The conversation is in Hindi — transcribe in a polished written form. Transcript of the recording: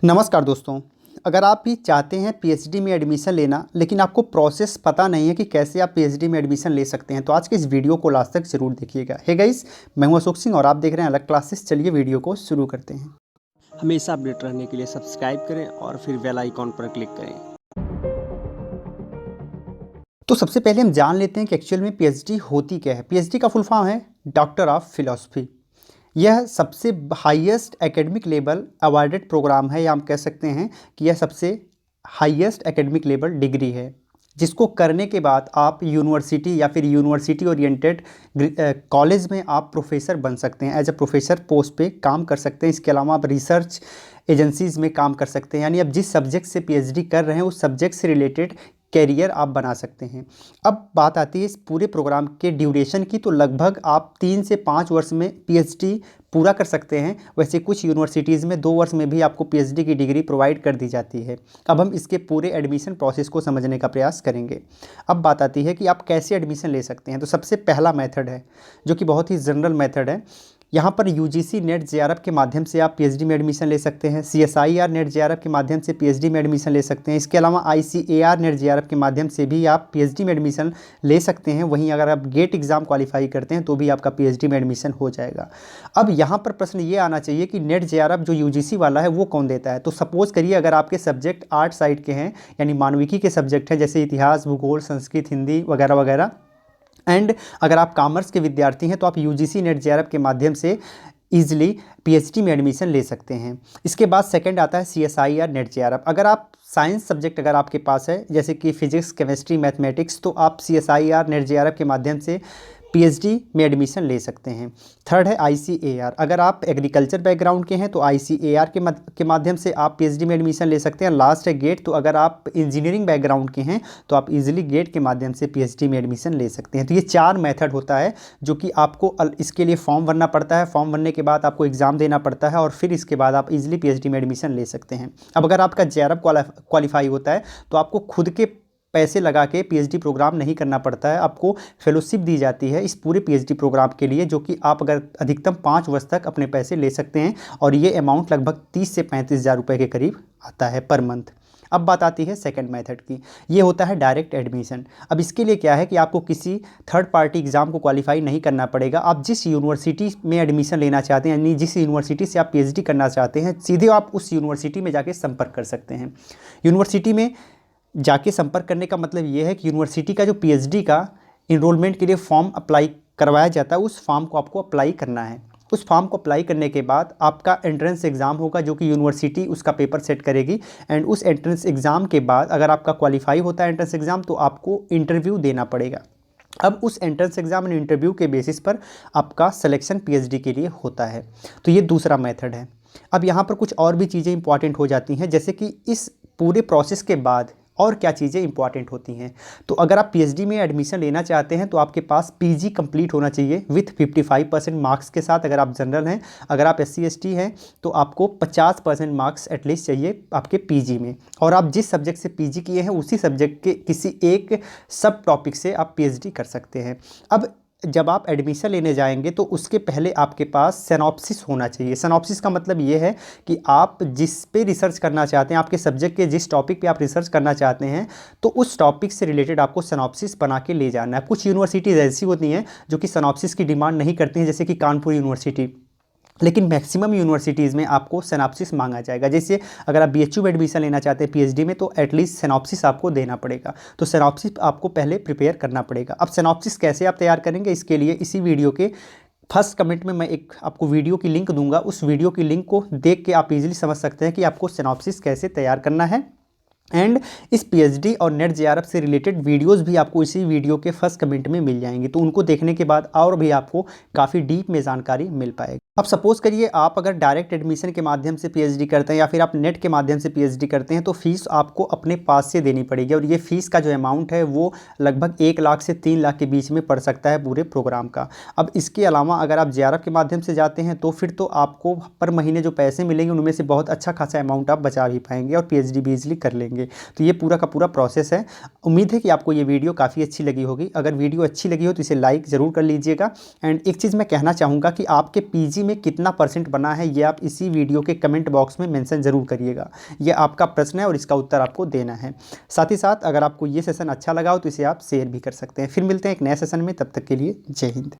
नमस्कार दोस्तों। अगर आप भी चाहते हैं पीएचडी में एडमिशन लेना लेकिन आपको प्रोसेस पता नहीं है कि कैसे आप पीएचडी में एडमिशन ले सकते हैं तो आज के इस वीडियो को लास्ट तक जरूर देखिएगा। हे गाइस, मैं हूं अशोक सिंह और आप देख रहे हैं अलग क्लासेस। चलिए वीडियो को शुरू करते हैं। हमेशा अपडेट रहने के लिए सब्सक्राइब करें और फिर बेल आइकॉन पर क्लिक करें। तो सबसे पहले हम जान लेते हैं कि एक्चुअल में पीएचडी होती क्या है। पीएचडी का फुल फॉर्म है डॉक्टर ऑफ फिलॉसफी। यह सबसे highest academic level awarded program है, या हम कह सकते हैं कि यह सबसे हाईएस्ट एकेडमिक लेवल डिग्री है, जिसको करने के बाद आप यूनिवर्सिटी या फिर यूनिवर्सिटी ओरिएंटेड कॉलेज में आप प्रोफेसर बन सकते हैं। एज ए प्रोफेसर पोस्ट पे काम कर सकते हैं। इसके अलावा आप रिसर्च एजेंसीज़ में काम कर सकते हैं, यानी अब जिस सब्जेक्ट से पीएचडी कर रहे हैं उस सब्जेक्ट से रिलेटेड कैरियर आप बना सकते हैं। अब बात आती है इस पूरे प्रोग्राम के ड्यूरेशन की, तो लगभग आप 3 से 5 वर्ष में पीएचडी पूरा कर सकते हैं। वैसे कुछ यूनिवर्सिटीज़ में 2 वर्ष में भी आपको पीएचडी की डिग्री प्रोवाइड कर दी जाती है। अब हम इसके पूरे एडमिशन प्रोसेस को समझने का प्रयास करेंगे। अब बात आती है कि आप कैसे एडमिशन ले सकते हैं। तो सबसे पहला मेथड है जो कि बहुत ही जनरल मेथड है। यहाँ पर यूजीसी नेट जेआरएफ के माध्यम से आप पीएचडी में एडमिशन ले सकते हैं। सीएसआईआर नेट जेआरएफ के माध्यम से पीएचडी में एडमिशन ले सकते हैं। इसके अलावा आईसीएआर नेट जेआरएफ के माध्यम से भी आप पीएचडी में एडमिशन ले सकते हैं। वहीं अगर आप गेट एग्ज़ाम क्वालिफाई करते हैं तो भी आपका पीएचडी में एडमिशन हो जाएगा। अब यहाँ पर प्रश्न ये आना चाहिए कि नेट जेआरएफ जो यूजीसी वाला है वो कौन देता है। तो सपोज़ करिए अगर आपके सब्जेक्ट आर्ट साइड के हैं, यानी मानविकी के सब्जेक्ट हैं, जैसे इतिहास, भूगोल, संस्कृत, हिंदी वगैरह वगैरह, एंड अगर आप कॉमर्स के विद्यार्थी हैं तो आप यूजीसी नेट जेआरएफ के माध्यम से ईजिली पीएचडी में एडमिशन ले सकते हैं। इसके बाद सेकंड आता है सीएसआईआर नेट जेआरएफ। अगर आप साइंस सब्जेक्ट अगर आपके पास है, जैसे कि फिजिक्स, केमिस्ट्री, मैथमेटिक्स, तो आप सीएसआईआर नेट जेआरएफ के माध्यम से पीएचडी में एडमिशन ले सकते हैं। थर्ड है आईसीएआर। अगर आप एग्रीकल्चर बैकग्राउंड के हैं तो आईसीएआर के माध्यम से आप पीएचडी में एडमिशन ले सकते हैं। लास्ट है गेट। तो अगर आप इंजीनियरिंग बैकग्राउंड के हैं तो आप इजीली गेट के माध्यम से पीएचडी में एडमिशन ले सकते हैं। तो ये 4 मेथड होता है जो कि आपको इसके लिए फॉर्म भरना पड़ता है। फॉर्म भरने के बाद आपको एग्ज़ाम देना पड़ता है और फिर इसके बाद आप इजीली पीएचडी में एडमिशन ले सकते हैं। अब अगर आपका जेआरएफ क्वालिफाई होता है तो आपको खुद के पैसे लगा के पीएचडी प्रोग्राम नहीं करना पड़ता है। आपको फेलोशिप दी जाती है इस पूरे पीएचडी प्रोग्राम के लिए, जो कि आप अगर अधिकतम 5 वर्ष तक अपने पैसे ले सकते हैं और ये अमाउंट लगभग 30 से 35 हज़ार रुपये के करीब आता है पर मंथ। अब बात आती है सेकंड मेथड की। ये होता है डायरेक्ट एडमिशन। अब इसके लिए क्या है कि आपको किसी थर्ड पार्टी एग्ज़ाम को क्वालिफाई नहीं करना पड़ेगा। आप जिस यूनिवर्सिटी में एडमिशन लेना चाहते हैं, यानी जिस यूनिवर्सिटी से आप पीएचडी करना चाहते हैं, सीधे आप उस यूनिवर्सिटी में जाके संपर्क कर सकते हैं। यूनिवर्सिटी में जाके संपर्क करने का मतलब ये है कि यूनिवर्सिटी का जो पीएचडी का इनरोलमेंट के लिए फॉर्म अप्लाई करवाया जाता है, उस फॉर्म को आपको अप्लाई करना है। उस फॉर्म को अप्लाई करने के बाद आपका एंट्रेंस एग्ज़ाम होगा, जो कि यूनिवर्सिटी उसका पेपर सेट करेगी। एंड उस एंट्रेंस एग्ज़ाम के बाद अगर आपका क्वालिफाई होता है एंट्रेंस एग्ज़ाम, तो आपको इंटरव्यू देना पड़ेगा। अब उस एंट्रेंस एग्ज़ाम एंड इंटरव्यू के बेसिस पर आपका सिलेक्शन पीएचडी के लिए होता है। तो ये दूसरा मेथड है। अब यहाँ पर कुछ और भी चीज़ें इंपॉर्टेंट हो जाती हैं, जैसे कि इस पूरे प्रोसेस के बाद और क्या चीज़ें इंपॉर्टेंट होती हैं। तो अगर आप पीएचडी में एडमिशन लेना चाहते हैं तो आपके पास पीजी कंप्लीट होना चाहिए विथ 55% मार्क्स के साथ। अगर आप जनरल हैं, अगर आप एससी एसटी हैं तो आपको 50% मार्क्स एटलीस्ट चाहिए आपके पीजी में। और आप जिस सब्जेक्ट से पीजी किए हैं उसी सब्जेक्ट के किसी एक सब टॉपिक से आप पीएचडी कर सकते हैं। अब जब आप एडमिशन लेने जाएंगे तो उसके पहले आपके पास सिनॉप्सिस होना चाहिए। सिनॉप्सिस का मतलब ये है कि आप जिस पे रिसर्च करना चाहते हैं, आपके सब्जेक्ट के जिस टॉपिक पे आप रिसर्च करना चाहते हैं, तो उस टॉपिक से रिलेटेड आपको सिनॉप्सिस बना के ले जाना है। कुछ यूनिवर्सिटीज़ ऐसी होती हैं जो कि सिनॉप्सिस की डिमांड नहीं करती हैं, जैसे कि कानपुर यूनिवर्सिटी, लेकिन मैक्सिमम यूनिवर्सिटीज़ में आपको सिनॉप्सिस मांगा जाएगा। जैसे अगर आप बीएचयू में एडमिशन लेना चाहते हैं पीएचडी में, तो एटलीस्ट सिनॉप्सिस आपको देना पड़ेगा। तो सिनॉप्सिस आपको पहले प्रिपेयर करना पड़ेगा। अब सिनॉप्सिस कैसे आप तैयार करेंगे, इसके लिए इसी वीडियो के फर्स्ट कमेंट में मैं एक आपको वीडियो की लिंक दूंगा। उस वीडियो की लिंक को देख के आप इजीली समझ सकते हैं कि आपको सिनॉप्सिस कैसे तैयार करना है। एंड इस पीएचडी और नेट जेआरएफ से रिलेटेड वीडियोस भी आपको इसी वीडियो के फर्स्ट कमेंट में मिल जाएंगे। तो उनको देखने के बाद और भी आपको काफ़ी डीप में जानकारी मिल पाएगी। अब सपोज़ करिए आप अगर डायरेक्ट एडमिशन के माध्यम से पीएचडी करते हैं या फिर आप नेट के माध्यम से पीएचडी करते हैं, तो फ़ीस आपको अपने पास से देनी पड़ेगी। और ये फ़ीस का जो अमाउंट है वो लगभग 1 लाख से 3 लाख के बीच में पड़ सकता है पूरे प्रोग्राम का। अब इसके अलावा अगर आप जेआरएफ के माध्यम से जाते हैं तो फिर तो आपको पर महीने जो पैसे मिलेंगे उनमें से बहुत अच्छा खासा अमाउंट आप बचा भी पाएंगे और पीएचडी भी ईजिली कर लेंगे। तो ये पूरा का पूरा प्रोसेस है। उम्मीद है कि आपको ये वीडियो काफ़ी अच्छी लगी होगी। अगर वीडियो अच्छी लगी हो तो इसे लाइक ज़रूर कर लीजिएगा। एंड एक चीज़ मैं कहना चाहूँगा कि आपके पीजी में कितना % बना है ये आप इसी वीडियो के कमेंट बॉक्स में मेंशन ज़रूर करिएगा। ये आपका प्रश्न है और इसका उत्तर आपको देना है। साथ ही साथ अगर आपको ये सेशन अच्छा लगा हो तो इसे आप शेयर भी कर सकते हैं। फिर मिलते हैं एक नए सेशन में, तब तक के लिए जय हिंद।